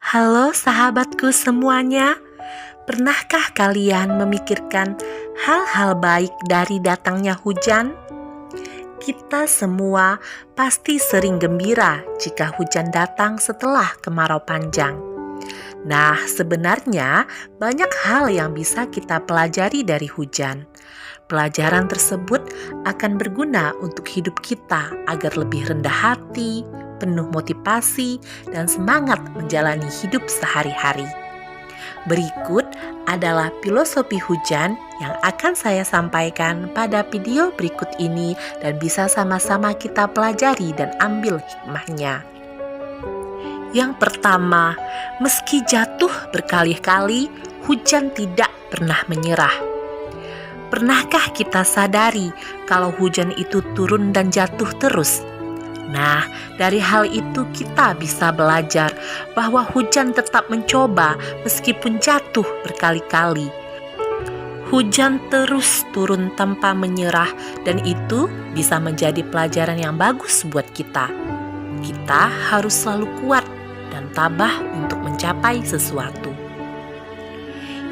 Halo sahabatku semuanya, pernahkah kalian memikirkan hal-hal baik dari datangnya hujan? Kita semua pasti sering gembira jika hujan datang setelah kemarau panjang. Nah, sebenarnya banyak hal yang bisa kita pelajari dari hujan. Pelajaran tersebut akan berguna untuk hidup kita agar lebih rendah hati, penuh motivasi, dan semangat menjalani hidup sehari-hari. Berikut adalah filosofi hujan yang akan saya sampaikan pada video berikut ini dan bisa sama-sama kita pelajari dan ambil hikmahnya. Yang pertama, meski jatuh berkali-kali, hujan tidak pernah menyerah. Pernahkah kita sadari kalau hujan itu turun dan jatuh terus? Nah, dari hal itu kita bisa belajar bahwa hujan tetap mencoba meskipun jatuh berkali-kali. Hujan terus turun tanpa menyerah dan itu bisa menjadi pelajaran yang bagus buat kita. Kita harus selalu kuat dan tabah untuk mencapai sesuatu.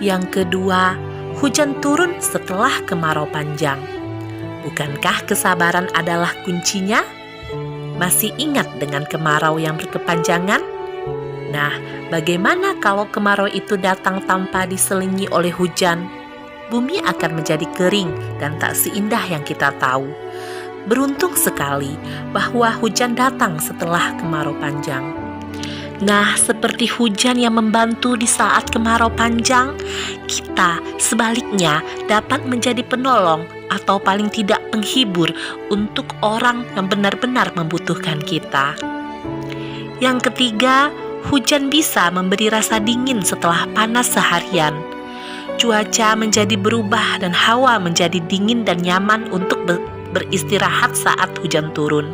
Yang kedua, hujan turun setelah kemarau panjang. Bukankah kesabaran adalah kuncinya? Masih ingat dengan kemarau yang berkepanjangan? Nah, bagaimana kalau kemarau itu datang tanpa diselingi oleh hujan? Bumi akan menjadi kering dan tak seindah yang kita tahu. Beruntung sekali bahwa hujan datang setelah kemarau panjang. Nah, seperti hujan yang membantu di saat kemarau panjang, kita sebaliknya dapat menjadi penolong atau paling tidak penghibur untuk orang yang benar-benar membutuhkan kita. Yang ketiga, hujan bisa memberi rasa dingin setelah panas seharian. Cuaca menjadi berubah dan hawa menjadi dingin dan nyaman untuk beristirahat saat hujan turun.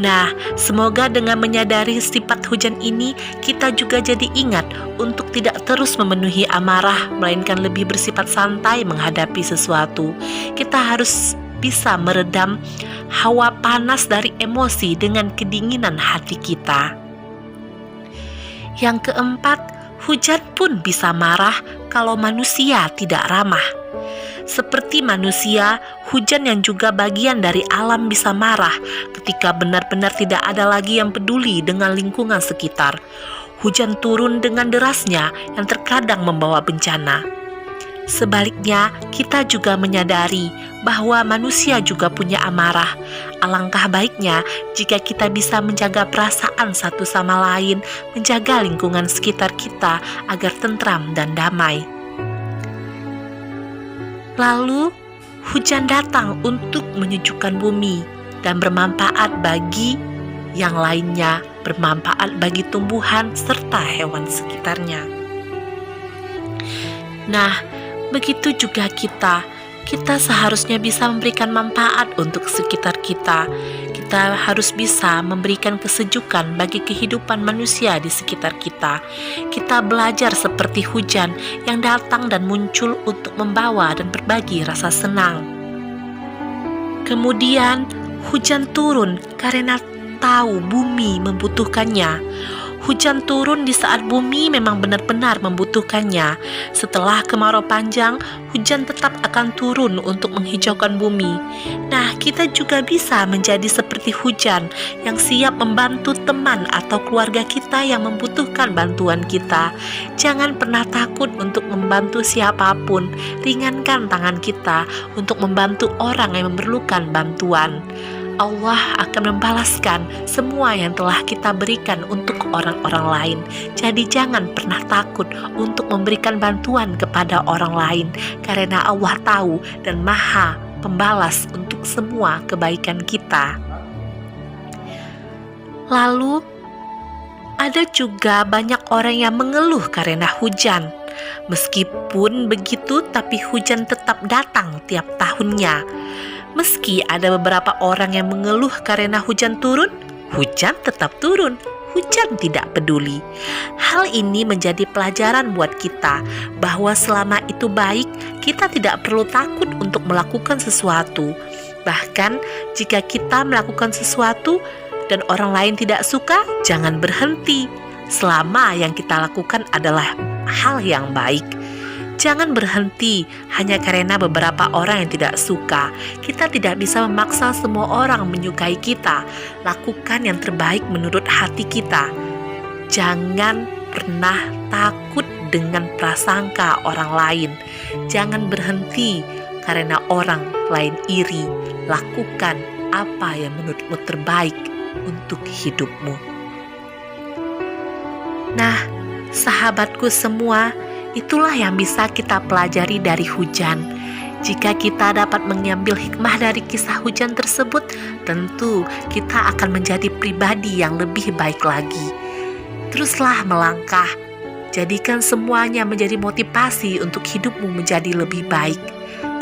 Nah, semoga dengan menyadari sifat hujan ini, kita juga jadi ingat untuk tidak terus memenuhi amarah, melainkan lebih bersifat santai menghadapi sesuatu. Kita harus bisa meredam hawa panas dari emosi dengan kedinginan hati kita. Yang keempat, hujan pun bisa marah kalau manusia tidak ramah. Seperti manusia, hujan yang juga bagian dari alam bisa marah ketika benar-benar tidak ada lagi yang peduli dengan lingkungan sekitar. Hujan turun dengan derasnya yang terkadang membawa bencana. Sebaliknya, kita juga menyadari bahwa manusia juga punya amarah. Alangkah baiknya jika kita bisa menjaga perasaan satu sama lain, menjaga lingkungan sekitar kita agar tentram dan damai. Lalu, hujan datang untuk menyejukkan bumi dan bermanfaat bagi yang lainnya, bermanfaat bagi tumbuhan serta hewan sekitarnya. Nah, begitu juga kita seharusnya bisa memberikan manfaat untuk sekitar kita. Kita harus bisa memberikan kesejukan bagi kehidupan manusia di sekitar kita. Kita belajar seperti hujan yang datang dan muncul untuk membawa dan berbagi rasa senang. Kemudian, hujan turun karena tahu bumi membutuhkannya. Hujan turun di saat bumi memang benar-benar membutuhkannya. Setelah kemarau panjang, hujan tetap akan turun untuk menghijaukan bumi. Nah, kita juga bisa menjadi seperti hujan yang siap membantu teman atau keluarga kita yang membutuhkan bantuan kita. Jangan pernah takut untuk membantu siapapun. Ringankan tangan kita untuk membantu orang yang memerlukan bantuan. Allah akan membalaskan semua yang telah kita berikan untuk orang-orang lain. Jadi jangan pernah takut untuk memberikan bantuan kepada orang lain, karena Allah tahu dan Maha Pembalas untuk semua kebaikan kita. Lalu, ada juga banyak orang yang mengeluh karena hujan. Meskipun begitu, tapi hujan tetap datang tiap tahunnya. Meski ada beberapa orang yang mengeluh karena hujan turun, hujan tetap turun. Hujan tidak peduli. Hal ini menjadi pelajaran buat kita bahwa selama itu baik, kita tidak perlu takut untuk melakukan sesuatu. Bahkan jika kita melakukan sesuatu dan orang lain tidak suka, jangan berhenti. selama yang kita lakukan adalah hal yang baik. Jangan berhenti hanya karena beberapa orang yang tidak suka. Kita tidak bisa memaksa semua orang menyukai kita. Lakukan yang terbaik menurut hati kita. Jangan pernah takut dengan prasangka orang lain. Jangan berhenti karena orang lain iri. Lakukan apa yang menurutmu terbaik untuk hidupmu. Nah, sahabatku semua, itulah yang bisa kita pelajari dari hujan. Jika kita dapat mengambil hikmah dari kisah hujan tersebut, tentu kita akan menjadi pribadi yang lebih baik lagi. Teruslah melangkah, jadikan semuanya menjadi motivasi untuk hidupmu menjadi lebih baik.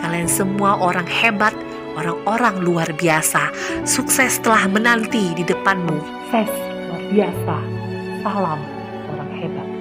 Kalian semua orang hebat, orang-orang luar biasa. Sukses telah menanti di depanmu. Sukses luar biasa. Salam orang hebat.